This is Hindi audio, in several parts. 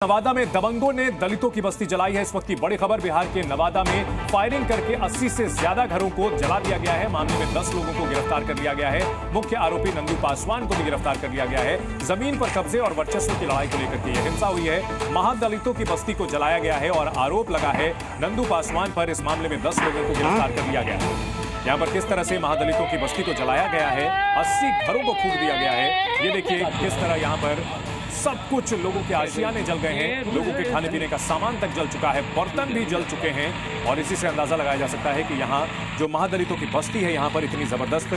नवादा में दबंगों ने दलितों की बस्ती जलाई है। इस वक्त की बड़ी खबर, बिहार के नवादा में फायरिंग करके 80 से ज्यादा घरों को जला दिया गया है। मामले में 10 लोगों को गिरफ्तार कर लिया गया है। मुख्य आरोपी नंदू पासवान को भी गिरफ्तार कर लिया गया है। जमीन पर कब्जे और वर्चस्व की लड़ाई को लेकर के यह हिंसा हुई है। महादलितों की बस्ती को जलाया गया है और आरोप लगा है नंदू पासवान पर। इस मामले में 10 लोगों को गिरफ्तार कर लिया गया है। यहाँ पर किस तरह से महादलितों की बस्ती को जलाया गया है, 80 घरों को फूंक दिया गया है। ये देखिए किस तरह यहाँ पर सब कुछ, लोगों के आशियाने जल गए हैं, लोगों के खाने पीने का सामान तक जल चुका है, बर्तन भी जल चुके हैं। और इसी से अंदाजा लगाया जा सकता है कि यहाँ जो महादलितों की बस्ती है, यहाँ पर इतनी जबरदस्त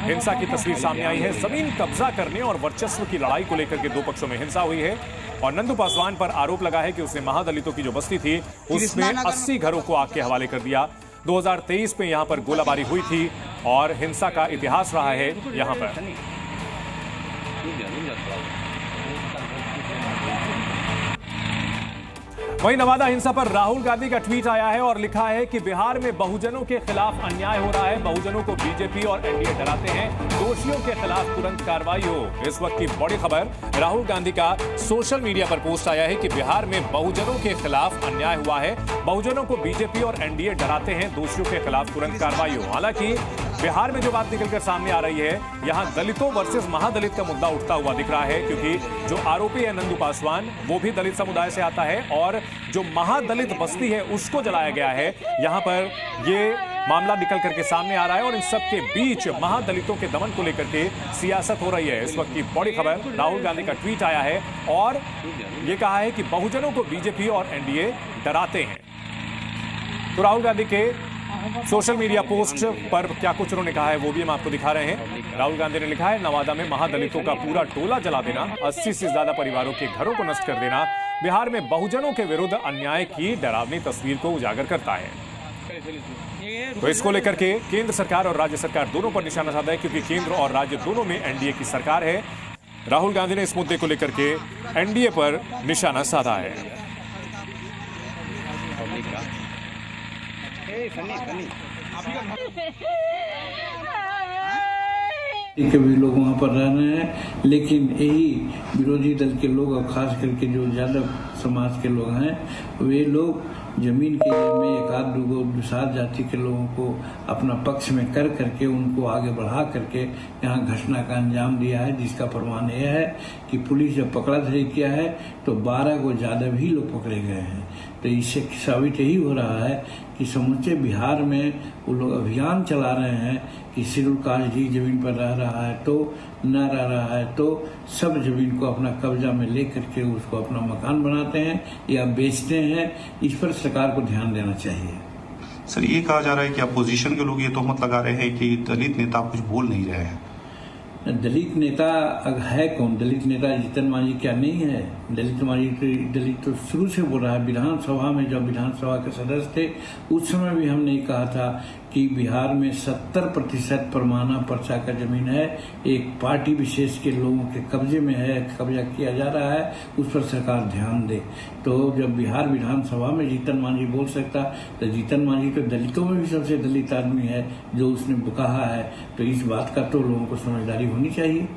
हिंसा की तस्वीर सामने आई है। जमीन कब्जा करने और वर्चस्व की लड़ाई को लेकर के दो पक्षों में हिंसा हुई है। और नंदू पासवान पर आरोप लगा है कि उसने महादलितों की जो बस्ती थी उसमें 80 घरों को आग के हवाले कर दिया। 2023 में यहाँ पर गोलाबारी हुई थी और हिंसा का इतिहास रहा है यहाँ पर। वहीं नवादा हिंसा पर राहुल गांधी का ट्वीट आया है और लिखा है कि बिहार में बहुजनों के खिलाफ अन्याय हो रहा है। बहुजनों को बीजेपी और एनडीए डराते हैं। दोषियों के खिलाफ तुरंत कार्रवाई हो। इस वक्त की बड़ी खबर, राहुल गांधी का सोशल मीडिया पर पोस्ट आया है कि बिहार में बहुजनों के खिलाफ अन्याय हुआ है। बहुजनों को बीजेपी और एनडीए डराते हैं। दोषियों के खिलाफ तुरंत कार्रवाई हो। हालांकि बिहार में जो बात निकलकर सामने आ रही है, यहां दलितों वर्सेस महादलित का मुद्दा उठता हुआ दिख रहा है, क्योंकि जो आरोपी है नंदू पासवान, वो भी दलित समुदाय से आता है और जो महादलित बस्ती है उसको जलाया गया है। यहां पर ये मामला निकल करके सामने आ रहा है और इन सब के बीच महादलितों के दमन को लेकर के सियासत हो रही है। इस वक्त की बड़ी खबर, राहुल गांधी का ट्वीट आया है और ये कहा है कि बहुजनों को बीजेपी और एनडीए डराते हैं। तो राहुल गांधी के सोशल मीडिया पोस्ट पर क्या कुछ उन्होंने कहा है वो भी हम आपको दिखा रहे हैं। राहुल गांधी ने लिखा है, नवादा में महादलितों का पूरा टोला जला देना, 80 से ज्यादा परिवारों के घरों को नष्ट कर देना बिहार में बहुजनों के विरुद्ध अन्याय की डरावनी तस्वीर को उजागर करता है। तो इसको लेकर के केंद्र सरकार और राज्य सरकार दोनों पर निशाना साधा है, क्योंकि केंद्र और राज्य दोनों में एनडीए की सरकार है। राहुल गांधी ने इस मुद्दे को लेकर के एनडीए पर निशाना साधा है। के भी लोग वहाँ पर रह रहे हैं, लेकिन यही विरोधी दल के लोग और खास करके जो यादव समाज के लोग हैं, वे लोग जमीन के में एक आध दो दुसाध जाति के लोगों को अपना पक्ष में कर करके उनको आगे बढ़ा करके यहाँ घटना का अंजाम दिया है, जिसका प्रमाण यह है कि पुलिस जब पकड़ा धरी किया है तो 12 को ज्यादा भी लोग पकड़े गए हैं। तो इससे साबित यही हो रहा है कि समूचे बिहार में वो लोग अभियान चला रहे हैं कि शेड्यूल कास्ट जी जमीन पर रह रहा है तो न रह रहा है तो सब जमीन को अपना कब्जा में ले करके उसको अपना मकान बनाते हैं या बेचते हैं। इस पर सरकार को ध्यान देना चाहिए। सर, ये कहा जा रहा है कि अपोजिशन के लोग ये तोहमत लगा रहे हैं कि दलित नेता कुछ बोल नहीं रहे हैं। दलित नेता है कौन? दलित नेता जीतन मांझी क्या नहीं है? दलित तो शुरू से बोल रहा है। विधानसभा में जब विधानसभा के सदस्य थे उस समय भी हमने कहा था कि बिहार में 70% परमाना पर्चा का जमीन है, एक पार्टी विशेष के लोगों के कब्जे में है, कब्जा किया जा रहा है, उस पर सरकार ध्यान दे। तो जब बिहार विधानसभा में जीतन मांझी बोल सकता, तो जीतन मांझी तो दलितों में भी सबसे दलित आदमी है जो उसने कहा है। तो इस बात का तो लोगों को समझदारी होनी चाहिए।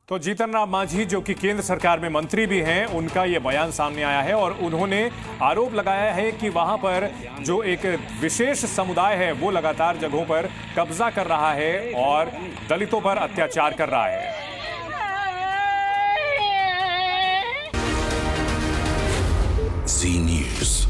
तो जीतन राम मांझी, जो कि केंद्र सरकार में मंत्री भी हैं, उनका ये बयान सामने आया है और उन्होंने आरोप लगाया है कि वहां पर जो एक विशेष समुदाय है वो लगातार जगहों पर कब्जा कर रहा है और दलितों पर अत्याचार कर रहा है। जी न्यूज़।